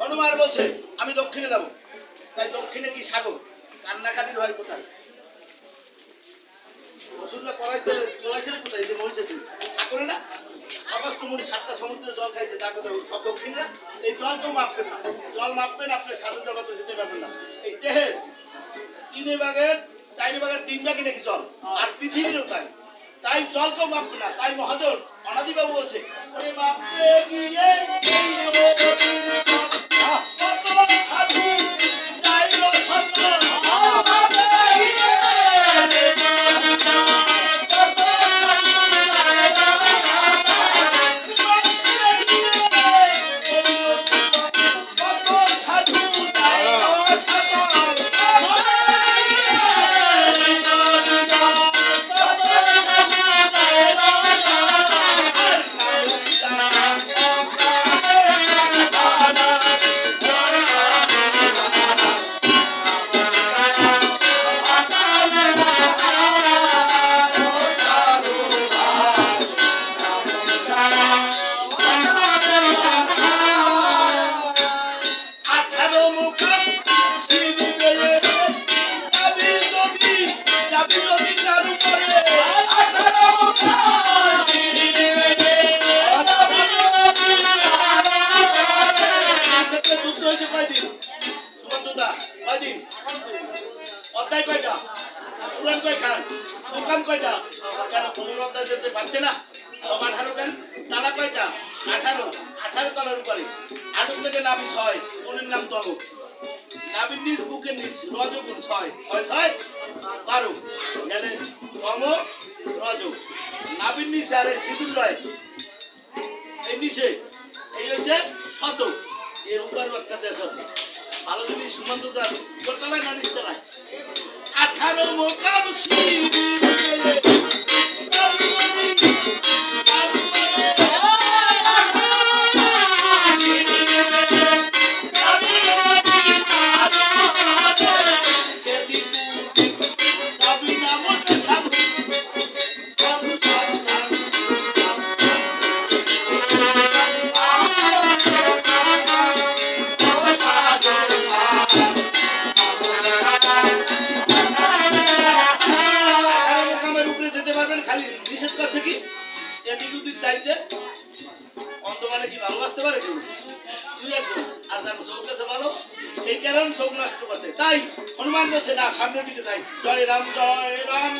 হনুমান বলছে আমি দক্ষিণে যাব। তাই দক্ষিণে কি সাগর? কান্নাকাটির হয় কোথায়? ওষুধটা পড়াইছিল কোথায়? যে বলছেছিল সাগরে না? অগস্ত্য মুনি 7টা সমুদ্রে জল খাইছে, তার কথা সব দক্ষিণ না? এই জল তো মাপবেন না, জল মাপবেন আপনি সাধন জগতে যেতে পারবেন না। এই দেহের 3 ভাগের 4 ভাগের 3 ভাগই নাকি জল, আর পৃথিবীরও তাই। তাই জলকেও মাপবে না। তাই মহাজন অনাদিবাবু বলছে ওরে মাপতে গিয়ে সাধু যাইল সত্য। অধ্যায় কয়টা? পুরাণ কয়টা? দোকান কয়টা? কেন 15 অধ্যায় যেতে পারছে না? সব 18 কেন? তালা কয়টা? 18। 18 তলার উপরে আটক থেকে নাভি 6, কোনের নাম তম। নাভির নিচ বুকের নিচ রজগুণ 6, 6 6 12 গেলে তম রজ। নাভির নিচে আরে সিঁদুর লয় এই নিচে, এই হচ্ছে শত। এর উপর একটা দেশ আছে ভালো জিনিস সুমন্ত দার দোতলায় না নিচতলায় 18 মোকাম তাই হনুমান বলছে না সামনের দিকে যাই। জয় রাম জয় রাম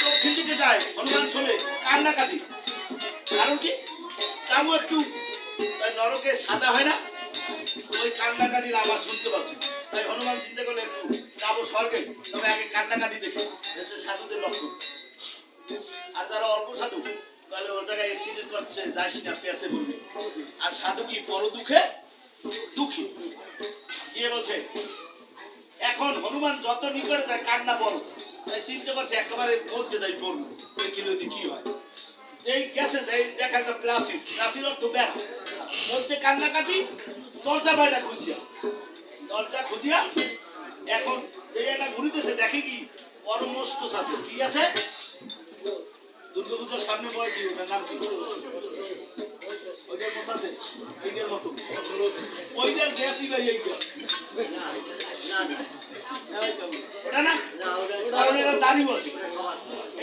দক্ষিণ দিকে যায়। হনুমান শোনে কান্নাকাটি। কারণ কি? তাও একটু নরকে সাজা হয় না, ওই কান্নাকাটির আওয়াজ শুনতে পাচ্ছি। তাই হনুমান চিন্তা করলে একটু যাবো স্বর্গে, তবে আগে কান্নাকাটি দেখি। দেশে সাধুদের লক্ষণ। আর যারা অল্প সাধু তাহলে ওর জায়গায় অ্যাক্সিডেন্ট করছে যাইস না পেঁচে বলবি। আর সাধু কি বড় দুঃখে দুঃখী গিয়ে বলছে এখন হনুমান যত নিকটে যায় কান্না বড়। তাই চিন্তা করছে একেবারে মধ্যে যাই বলবো কিলো কি হয়। যেই গেছে যে দেখা একটা প্লাসিক প্লাসির অর্থ ব্যাগ মধ্যে কান্নাকাটি দরজা বাইরে খুঁজিয়া দরজা খুঁজিয়া এখন যে এটা ঘুরিতেছে দেখে কি পরমষ্ট আছে কি আছে দুর্গাপূজার সামনে বয় কি ওটার নাম কি ওইটার মতো আছে এইটার মতো ওইটার গ্যাসি ভাই এইটা ওটা না কারণ এটা দাঁড়িয়ে আছে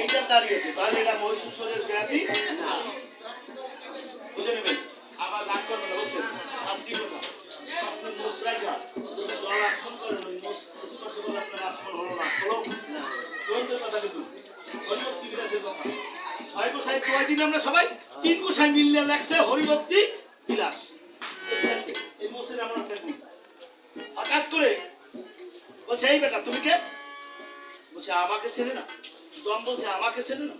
এইটার দাঁড়িয়ে আছে তাহলে এটা মহিষেশ্বরের গ্যাসি বুঝে নেবেন। আবার রাগ করবেন না বুঝছেন আজকে কথা মুসরাইকা যদি জল আসন করেন ওই স্পর্শ করে আপনার আসন হলো না হলো বলতে কথা কিন্তু হরিভক্তি বিলাসের কথা 6 গোসাই কয় দিন আমরা সবাই 3 গোসাই মিললে লেখছে হরিভক্তি বিলাস। এই মোসের আমার একটা গুণ হঠাৎ করে বলছে এই বেটা তুমি কে? বলছে আমাকে চেনে না। জম বলছে আমাকে চেনে না,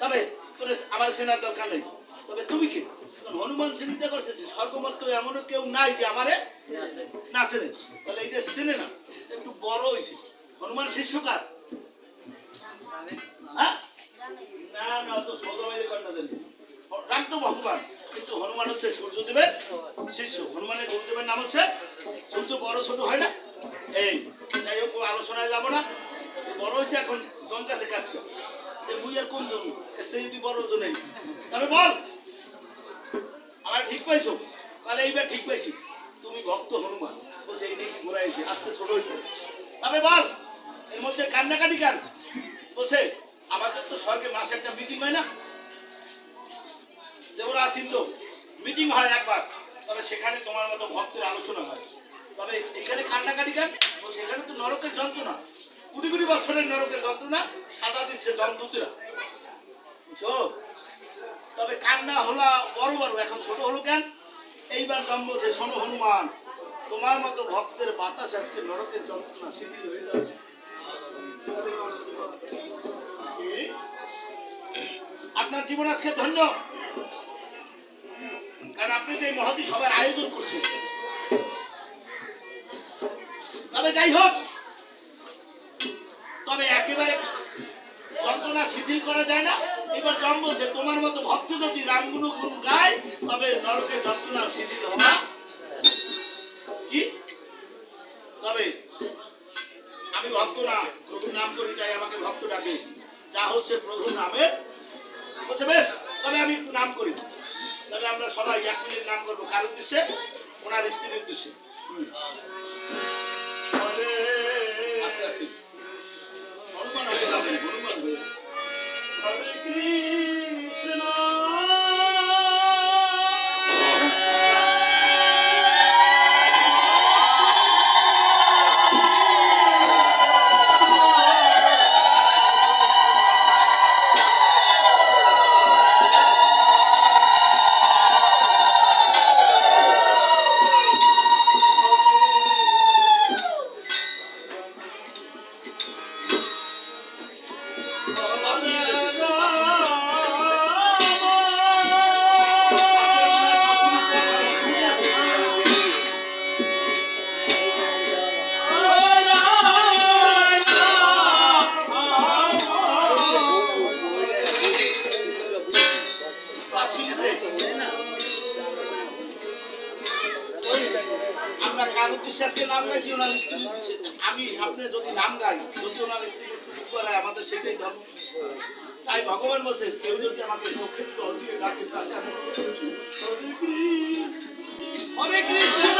তবে তোর আমার চেনার দরকার নেই, তবে তুমি কে? হনুমান চিন্তা করছে স্বর্গমত এমন কেউ নাই যে আমারে না চেনে, তাহলে এটা চেনে না একটু বড় হয়েছে। হনুমান শিষ্যকার হ্যাঁ না না তো সোজা বাইরে কর না জানি রাম তো ভগবান কিন্তু হনুমান হচ্ছে সূর্যদেবের শিষ্য হনুমানের গুরুদেবের নাম হচ্ছে সূর্য বড় ছোট হয় না এই যাই হোক আলোচনায় যাবো না বড় হয়েছে এখন জন কাছে কাটতে সে মুই আর কোন জন সে যদি বড় জনের তবে বল আমার ঠিক পাইছো তাহলে এইবার ঠিক পাইছি তুমি ভক্ত হনুমান বলছে এই দেখি ঘোরাইছে আস্তে ছোট হইতেছে তবে বল এর মধ্যে কান্নাকাটি কান বলছে আমাদের তো স্বর্গে মাসে একটা মিটিং হয় না দেবরা আসিল মিটিং হয় একবার তবে সেখানে তোমার মতো ভক্তের আলোচনা হয় তবে এখানে কান্নাকাটি কান সেখানে তো নরকের যন্ত্রণা কোটি কোটি বছরের নরকের যন্ত্রণা সাজা দিচ্ছে যমদূতেরা বুঝছো তবে কান্না হলা বড় বড় এখন ছোট হলো কেন এইবার জন্মছে শোনো হনুমান তোমার মতো ভক্তের বাতাস আজকে নরকের যন্ত্রণা শিথিল হয়ে যাচ্ছে আপনার জীবন আজকে ধন্য কারণ আপনি যে মহতি সবার আয়োজন করছেন তবে যাই হোক তবে একেবারে যন্ত্রণা শিথিল করা যায় না এবার জন্ম বলছে তোমার মতো ভক্ত যদি রামগুণ গুণ গায় তবে নরকের যন্ত্রণা শিথিল হওয়া কি তবে আমি ভক্ত না প্রভুর নাম করি তাই আমাকে ভক্ত ডাকে যা হচ্ছে প্রভুর নামে বলছে বেশ তবে আমি একটু নাম করি তবে আমরা সবাই এক মিনিট নাম করবো কার উদ্দেশ্যে ওনার স্ত্রীর উদ্দেশ্যে আস্তে আস্তে হনুমান হয়ে যাবে হনুমান হয়ে হরে কৃষ্ণ আমরা কার উদ্দেশ্যে আজকে নাম গাইছি ওনার স্ত্রীর উদ্দেশ্যে আমি আপনি যদি নাম গাই যদি ওনার স্ত্রীর উদ্দেশ্যে করায় আমাদের সেটাই ধর্ম তাই ভগবান বলছে কেউ যদি আমাকে সংক্ষিপ্ত দিয়ে ডাকে তাহলে আমি হরে কৃষ্ণ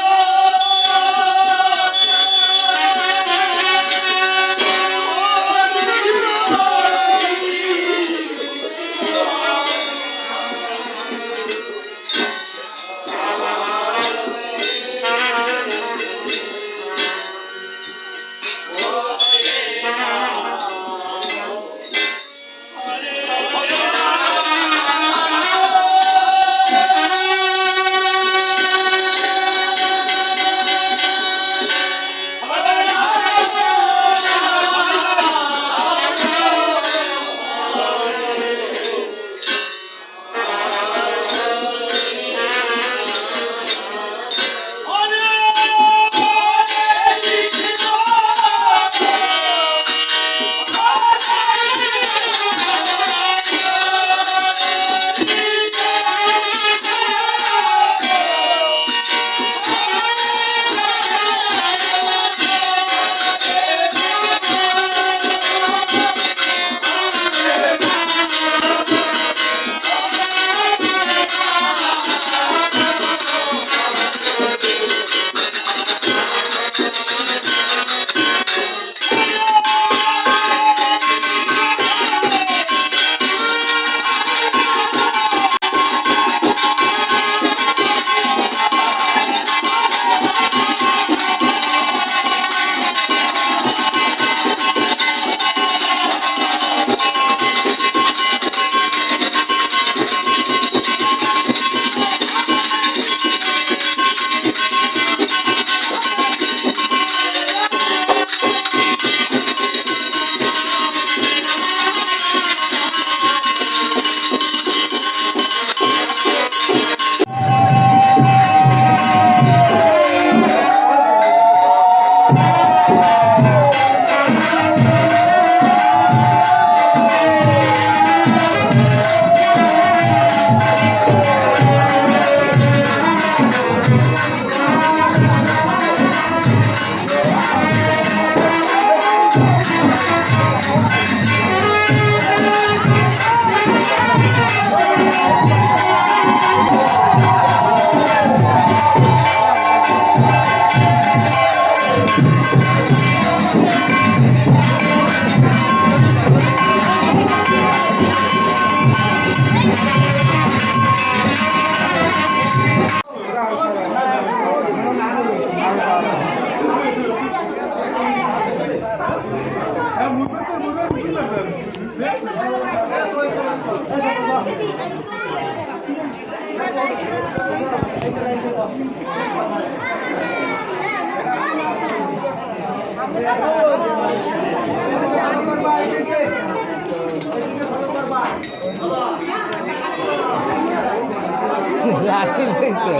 লাঠি লইছে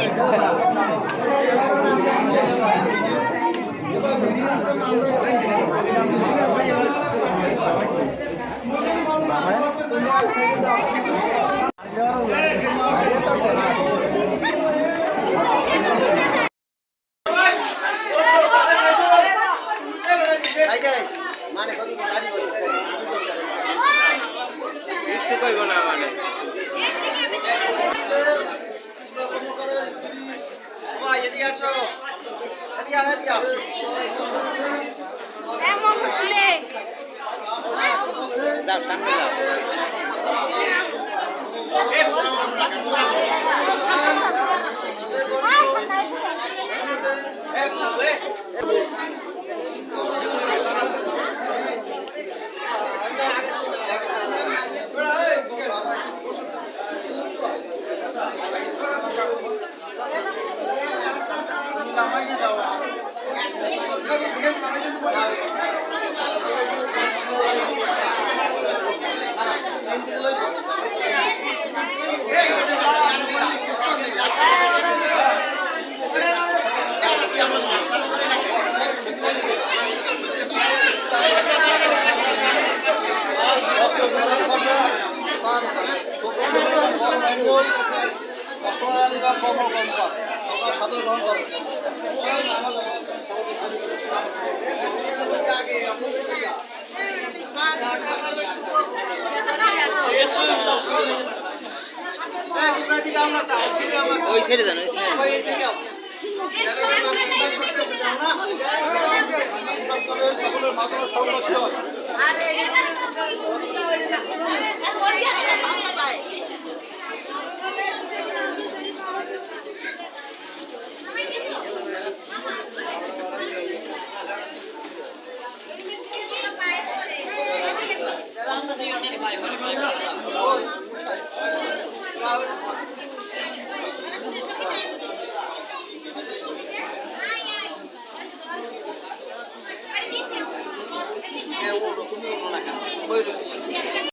মানে কবি গাড়ি বলিস কিছু কইব না মানে এদিকে আসো যাও সামনে যাও ওই ছেড়ে দেন ওই ছেড়ে তুমি